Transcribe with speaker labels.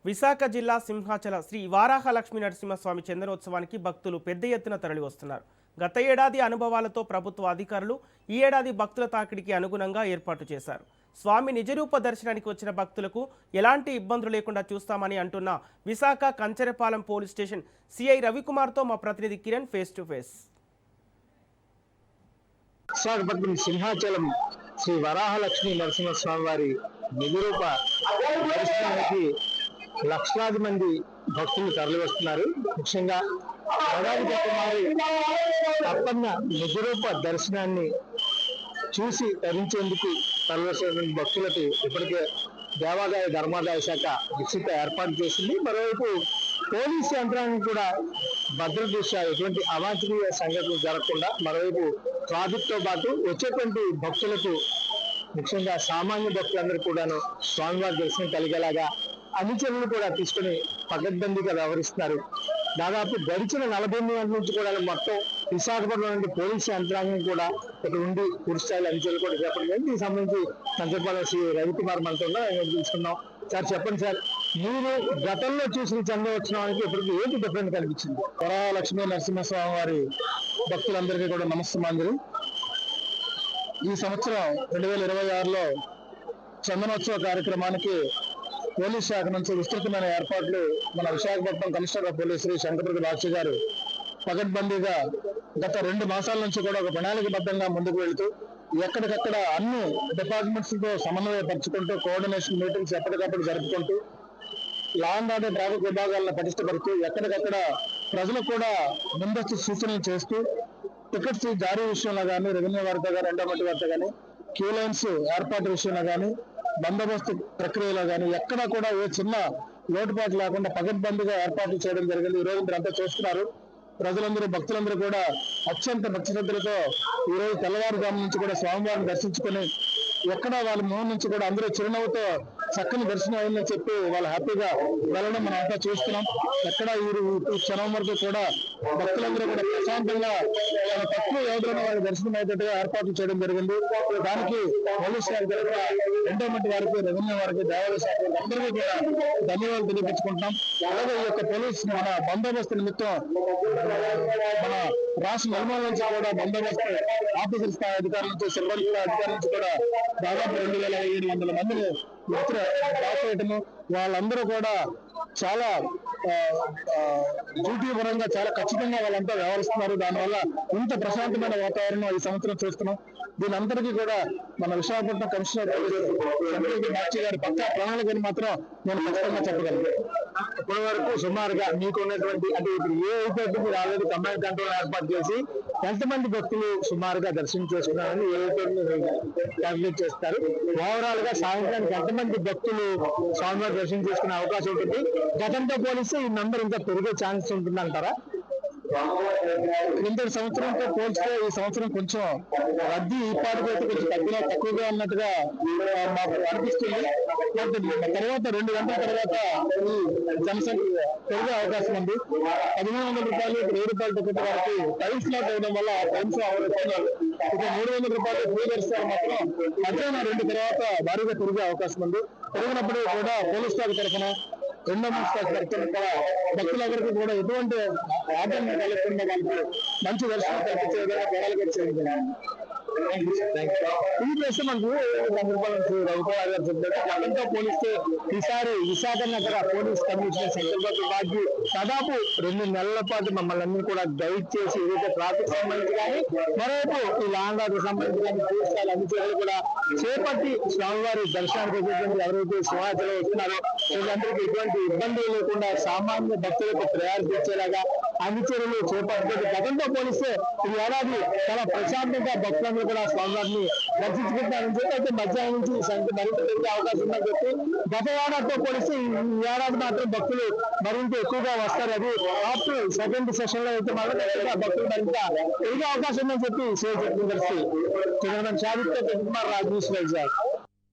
Speaker 1: విశాఖ జిల్లా సింహాచల శ్రీ వారాహ లక్ష్మీ నరసింహస్వామి చందనోత్సవానికి భక్తులు పెద్ద ఎత్తున తరలివస్తున్నారు. గత ఏడాది అనుభవాలతో ప్రభుత్వ అధికారులు ఈ ఏడాది భక్తుల తాకిడికి అనుగుణంగా ఏర్పాటు చేశారు. స్వామి నిజరూప దర్శనానికి వచ్చిన భక్తులకు ఎలాంటి ఇబ్బందులు లేకుండా చూస్తామని అంటున్న Visakha Kancharapalem police station CI రవికుమార్తో మా ప్రతినిధి Kiran face to face.
Speaker 2: Visakhapatnam Simhachalam Sri Varahalakshmi Narasimhaswamy వారి నిజరూప దర్శనానికి లక్షలాది మంది భక్తులు తరలి వస్తున్నారు. ముఖ్యంగా వారి తప్పన్న నిజరూప దర్శనాన్ని చూసి ధరించేందుకు తరలివస్తున్న భక్తులకు ఇప్పటికే దేవాదాయ ధర్మాదాయ శాఖ విస్తృత ఏర్పాటు చేసింది. మరోవైపు పోలీసు యంత్రాంగం కూడా భద్రత దృష్ట్యా ఎటువంటి అవాంఛనీయ సంఘటనలు జరగకుండా మరోవైపు ట్రాఫిక్ తో పాటు వచ్చేటువంటి భక్తులకు ముఖ్యంగా సామాన్య భక్తులందరూ కూడాను స్వామివారి దర్శనం కలిగేలాగా అన్ని చర్యలు కూడా తీసుకుని పకడ్బందీగా వ్యవహరిస్తున్నారు. దాదాపు గడిచిన 48 గంటల నుంచి కూడా మొత్తం విశాఖపట్నం నుండి పోలీసు యంత్రాంగం కూడా ఇక్కడ ఉండి పూర్తి స్థాయిలో అన్ని చర్యలు కూడా చేపట్టింది. దీనికి సంబంధించి కంచరపాలెం శ్రీ రవికుమార్ మనతో తీసుకున్నాం. సార్ చెప్పండి సార్, మీరు గతంలో చూసిన చందనోత్సవానికి ఇప్పటికి ఏంటి డిఫరెంట్ కనిపించింది? వరాహలక్ష్మీ నరసింహస్వామి వారి భక్తులందరికీ కూడా నమస్కారం. ఈ సంవత్సరం 2026లో చందనోత్సవ కార్యక్రమానికి పోలీస్ శాఖ నుంచి విస్తృతమైన ఏర్పాట్లు మన Visakhapatnam commissioner of police Sri Shankarprasad Bakshi గారు పకడ్బందీగా గత 2 మాసాల నుంచి కూడా ఒక ప్రణాళికబద్ధంగా ముందుకు వెళుతూ ఎక్కడికక్కడ అన్ని డిపార్ట్మెంట్స్ తో సమన్వయపరుచుకుంటూ కోఆర్డినేషన్ మీటింగ్స్ ఎప్పటికప్పుడు జరుపుకుంటూ లా అండ్ ఆర్డర్ ట్రాఫిక్ విభాగాలను పటిష్టపరుస్తూ ఎక్కడికక్కడ ప్రజలకు కూడా ముందస్తు సూచనలు చేస్తూ టికెట్స్ జారీ విషయంలో కానీ, రెవెన్యూ వారితో కానీ, ఎండోమెంట్ వారితో కానీ, క్యూ లైన్స్ ఏర్పాటు విషయంలో కానీ, బందోబస్తు ప్రక్రియలో కానీ ఎక్కడా కూడా ఏ చిన్న లోటుపాటు లేకుండా పకడ్బందీగా ఏర్పాట్లు చేయడం జరిగింది. ఈ రోజు మీరు అంతా చూస్తున్నారు. ప్రజలందరూ భక్తులందరూ కూడా అత్యంత భక్తి శ్రద్ధలతో ఈ రోజు తెల్లవారుజాము నుంచి కూడా స్వామివారిని దర్శించుకొని ఎక్కడ వాళ్ళ మొహం నుంచి కూడా అందరూ చిరునవ్వుతో చక్కని దర్శనం అయిందని చెప్పి వాళ్ళు హ్యాపీగా వెళ్ళడం మనం అంతా చూస్తున్నాం. ఎక్కడ ఈ క్షణం వరకు కూడా భక్తులందరూ కూడా ప్రశాంతంగా తక్కువ వ్యవధిలోనే వాళ్ళ దర్శనం అయ్యేటట్టుగా ఏర్పాట్లు చేయడం జరిగింది. దానికి పోలీస్ శాఖ తరఫున ఎండోమెంట్ వారికి, రెవెన్యూ వారికి, దేవాదాయ శాఖ అందరికీ కూడా ధన్యవాదాలు తెలియపరుచుకుంటున్నాం. అలాగే ఈ యొక్క పోలీస్ మన బందోబస్తు నిమిత్తం మన రాష్ట్ర నిర్మాణం నుంచి కూడా బందోబస్తు ఆఫీసర్ స్థాయి అధికారుల నుంచి, సిబ్బంది అధికారుల నుంచి కూడా దాదాపు 2700 మందిని దాచేయటము, వాళ్ళందరూ కూడా చాలా డ్యూటీ పరంగా చాలా ఖచ్చితంగా వాళ్ళంతా వ్యవహరిస్తున్నారు. దానివల్ల ఇంత ప్రశాంతమైన వాతావరణం ఈ సంవత్సరం చూస్తున్నాం. దీని అందరికీ కూడా మన విశాఖపట్నం కమిషనర్ బాక్షి గారి పక్కా ప్రణాళికని మాత్రం నేను ఖచ్చితంగా చెప్పగలను. ఇప్పటి వరకు సుమారుగా మీకు ఉన్నటువంటి అంటే ఇప్పుడు ఏ అయితే మీరు ఆల్రెడీ కంబైన్ కంట్రోల్ ఏర్పాటు చేసి ఎంతమంది భక్తులు సుమారుగా దర్శనం చేసుకున్నారని ఏ అయితే క్యాల్కులేట్ చేస్తారు? ఓవరాల్ గా సాయంత్రానికి ఎంతమంది భక్తులు స్వామివారి దర్శనం చేసుకునే అవకాశం ఉంటుంది? గతంతో పోలిస్తే ఈ నంబర్ ఇంకా పెరిగే ఛాన్స్ ఉంటుంది అంటారా? క్రింద సంవత్సరంతో పోల్చితే ఈ సంవత్సరం కొంచెం రద్దీ ఈ పాటికి అయితే కొంచెం తక్కువగా ఉన్నట్టుగా మాకు అనిపిస్తుంది. తర్వాత 2 గంటల తర్వాత ఈ జనసంఖ్య పెరిగే అవకాశం ఉంది. 1500 రూపాయలు, 1000 రూపాయల టికెట్ వరకు టైం స్లాట్ వేయడం వల్ల టైమ్స్ అవరుస్తున్నారు. ఇక 300 రూపాయలు ఫ్రీ దర్శనాలు మాత్రం మధ్యాహ్నం 2 తర్వాత భారీగా పెరిగే అవకాశం ఉంది. పెరిగినప్పుడు కూడా పోలీస్ శాఖ తరఫున, ఎండోమెంట్ శాఖ తరఫున కూడా భక్తులందరికీ కూడా ఎటువంటి ఆటంకం కలగకుండా వాళ్ళకి మంచి దర్శనం కల్పించే విధంగా ప్రణాళిక చేయాలి. ఈ ప్లేస్ మనకు రవికుమార్ గారు చెప్పారు, గతంతో పోలిస్తే ఈసారి విశాఖ నగర పోలీస్ కమిషనర్ శంకరబాబు బాజీ దాదాపు 2 నెలల పాటు మమ్మల్ని అన్ని కూడా గైడ్ చేసి ఏదైతే ట్రాఫిక్ సంబంధించి కానీ, మరోవైపు ఈ లాంగ్ ఆర్డర్ సంబంధించి కానీ పూర్తిస్థాయి అన్ని చర్యలు కూడా చేపట్టి స్వామివారి దర్శనానికి వచ్చేటువంటి ఎవరైతే సింహాచలం వస్తున్నారో వీళ్ళందరికీ ఎటువంటి ఇబ్బంది లేకుండా సామాన్య భక్తులకు ప్రయారిటీ ఇచ్చేలాగా అన్ని చర్యలు చేపట్టినట్టు గతంతో పోలిస్తే ఈ ఏడాది చాలా ప్రశాంతంగా భక్తులందరూ కూడా స్వామివారిని దర్శించుకుంటారని చెప్పి అయితే మధ్యాహ్నం నుంచి సంఖ్య మరింత పెరిగే అవకాశం ఉందని చెప్పి గత ఏడాదితో పోలిస్తే ఈ ఏడాది మాత్రం భక్తులు మరింత ఎక్కువగా వస్తారు. అది ఆఫ్టర్ సెకండ్ సెషన్ లో అయితే మాత్రం భక్తులు మరింత పెరిగే అవకాశం ఉందని చెప్పి చెప్పిన పరిస్థితి. చంద్రబాబు రాజ్ న్యూస్ వైజాగ్.